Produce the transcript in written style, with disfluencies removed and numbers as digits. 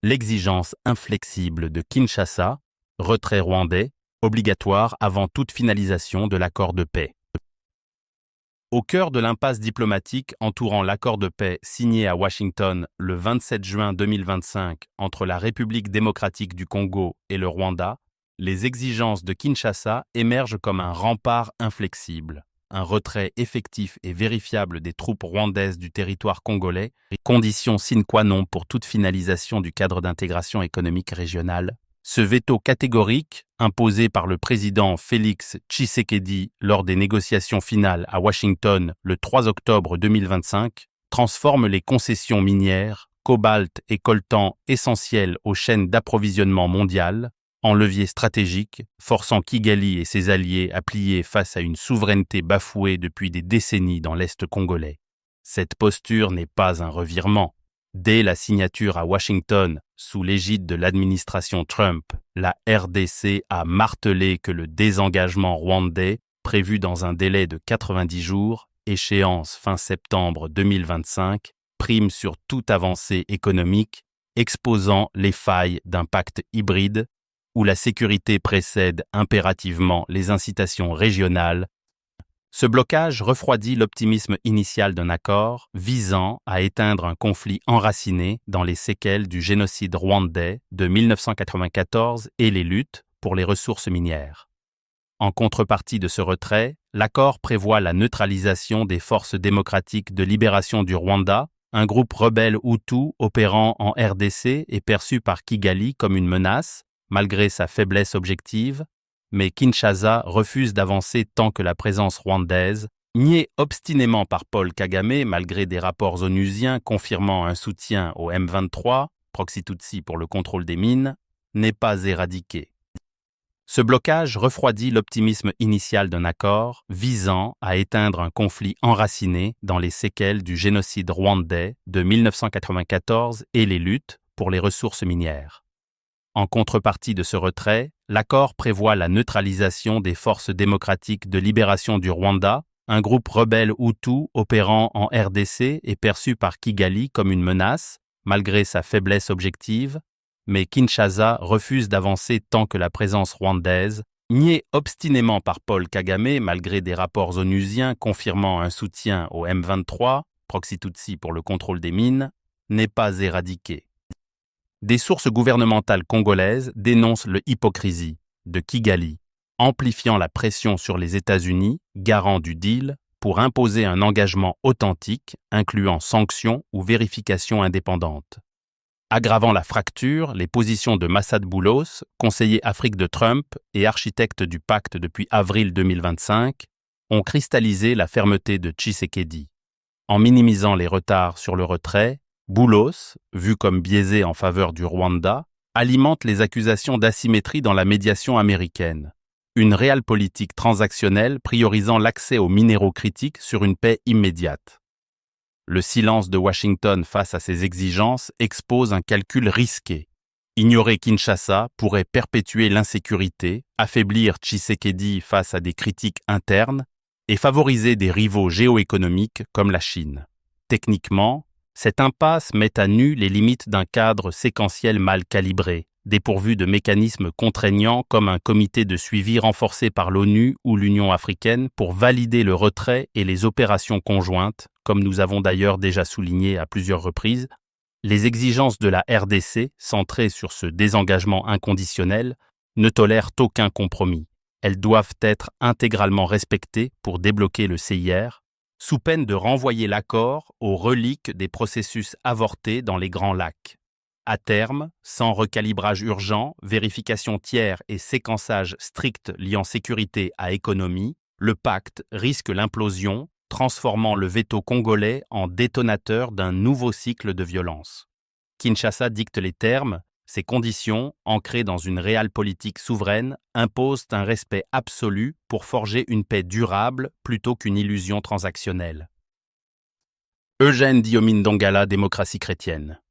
L'exigence inflexible de Kinshasa, retrait rwandais, obligatoire avant toute finalisation de l'accord de paix. Au cœur de l'impasse diplomatique entourant l'accord de paix signé à Washington le 27 juin 2025 entre la République démocratique du Congo et le Rwanda, les exigences de Kinshasa émergent comme un rempart inflexible. Un retrait effectif et vérifiable des troupes rwandaises du territoire congolais, condition sine qua non pour toute finalisation du cadre d'intégration économique régionale. Ce veto catégorique, imposé par le président Félix Tshisekedi lors des négociations finales à Washington le 3 octobre 2025, transforme les concessions minières, cobalt et coltan essentiels aux chaînes d'approvisionnement mondiales, en levier stratégique, forçant Kigali et ses alliés à plier face à une souveraineté bafouée depuis des décennies dans l'Est congolais. Cette posture n'est pas un revirement. Dès la signature à Washington, sous l'égide de l'administration Trump, la RDC a martelé que le désengagement rwandais, prévu dans un délai de 90 jours, échéance fin septembre 2025, prime sur toute avancée économique, exposant les failles d'un pacte hybride où la sécurité précède impérativement les incitations régionales. Ce blocage refroidit l'optimisme initial d'un accord visant à éteindre un conflit enraciné dans les séquelles du génocide rwandais de 1994 et les luttes pour les ressources minières. En contrepartie de ce retrait, l'accord prévoit la neutralisation des forces démocratiques de libération du Rwanda, un groupe rebelle Hutu opérant en RDC et perçu par Kigali comme une menace, malgré sa faiblesse objective, mais Kinshasa refuse d'avancer tant que la présence rwandaise, niée obstinément par Paul Kagame malgré des rapports onusiens confirmant un soutien au M23, proxy Tutsi pour le contrôle des mines, n'est pas éradiquée. Ce blocage refroidit l'optimisme initial d'un accord visant à éteindre un conflit enraciné dans les séquelles du génocide rwandais de 1994 et les luttes pour les ressources minières. En contrepartie de ce retrait, l'accord prévoit la neutralisation des forces démocratiques de libération du Rwanda, un groupe rebelle Hutu opérant en RDC et perçu par Kigali comme une menace, malgré sa faiblesse objective, mais Kinshasa refuse d'avancer tant que la présence rwandaise, niée obstinément par Paul Kagame malgré des rapports onusiens confirmant un soutien au M23, proxy Tutsi pour le contrôle des mines, n'est pas éradiquée. Des sources gouvernementales congolaises dénoncent l'hypocrisie de Kigali, amplifiant la pression sur les États-Unis, garants du deal, pour imposer un engagement authentique, incluant sanctions ou vérifications indépendantes. Aggravant la fracture, les positions de Massad Boulos, conseiller Afrique de Trump et architecte du pacte depuis avril 2025, ont cristallisé la fermeté de Tshisekedi. En minimisant les retards sur le retrait, Boulos, vu comme biaisé en faveur du Rwanda, alimente les accusations d'asymétrie dans la médiation américaine. Une réelle politique transactionnelle priorisant l'accès aux minéraux critiques sur une paix immédiate. Le silence de Washington face à ces exigences expose un calcul risqué. Ignorer Kinshasa pourrait perpétuer l'insécurité, affaiblir Tshisekedi face à des critiques internes et favoriser des rivaux géoéconomiques comme la Chine. Techniquement, cette impasse met à nu les limites d'un cadre séquentiel mal calibré, dépourvu de mécanismes contraignants comme un comité de suivi renforcé par l'ONU ou l'Union africaine pour valider le retrait et les opérations conjointes, comme nous avons d'ailleurs déjà souligné à plusieurs reprises. Les exigences de la RDC, centrées sur ce désengagement inconditionnel, ne tolèrent aucun compromis. Elles doivent être intégralement respectées pour débloquer le CIR, sous peine de renvoyer l'accord aux reliques des processus avortés dans les Grands Lacs. À terme, sans recalibrage urgent, vérification tiers et séquençage strict liant sécurité à économie, le pacte risque l'implosion, transformant le veto congolais en détonateur d'un nouveau cycle de violence. Kinshasa dicte les termes, ces conditions, ancrées dans une réelle politique souveraine, imposent un respect absolu pour forger une paix durable plutôt qu'une illusion transactionnelle. Eugène Diomine Dongala, Démocratie chrétienne.